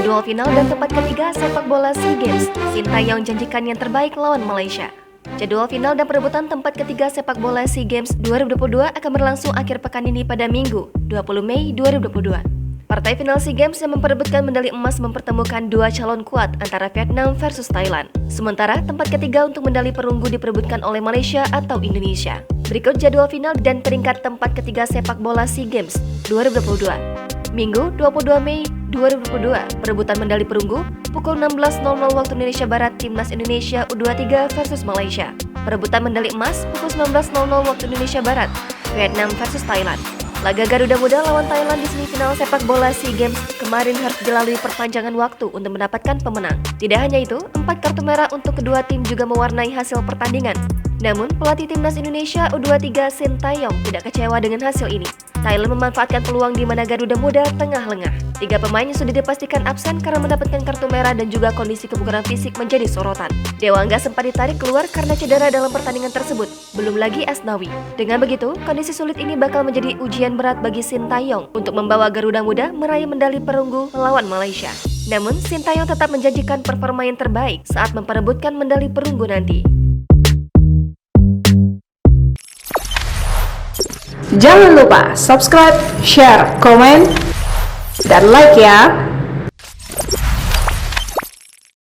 Jadwal final dan tempat ketiga sepak bola SEA Games, Sintayong janjikan yang terbaik lawan Malaysia. Jadwal final dan perebutan tempat ketiga sepak bola SEA Games 2022 akan berlangsung akhir pekan ini pada Minggu, 20 Mei 2022. Partai final SEA Games yang memperebutkan medali emas mempertemukan dua calon kuat antara Vietnam versus Thailand. Sementara tempat ketiga untuk medali perunggu diperebutkan oleh Malaysia atau Indonesia. Berikut jadwal final dan peringkat tempat ketiga sepak bola SEA Games 2022. Minggu 22 Mei 2022, perebutan medali perunggu pukul 16.00 waktu Indonesia Barat, Timnas Indonesia U23 versus Malaysia. Perebutan medali emas pukul 19.00 waktu Indonesia Barat, Vietnam versus Thailand. Laga Garuda Muda lawan Thailand di semifinal sepak bola SEA Games kemarin harus dilalui perpanjangan waktu untuk mendapatkan pemenang. Tidak hanya itu, 4 kartu merah untuk kedua tim juga mewarnai hasil pertandingan. Namun, pelatih Timnas Indonesia U23 Sintayong tidak kecewa dengan hasil ini. Thailand memanfaatkan peluang di mana Garuda Muda tengah lengah. 3 pemain yang sudah dipastikan absen karena mendapatkan kartu merah dan juga kondisi kebugaran fisik menjadi sorotan. Dewangga sempat ditarik keluar karena cedera dalam pertandingan tersebut, belum lagi Asnawi. Dengan begitu, kondisi sulit ini bakal menjadi ujian berat bagi Sintayong untuk membawa Garuda Muda meraih medali perunggu melawan Malaysia. Namun, Sintayong tetap menjanjikan performa yang terbaik saat memperebutkan medali perunggu nanti. Jangan lupa subscribe, share, komen, dan like ya!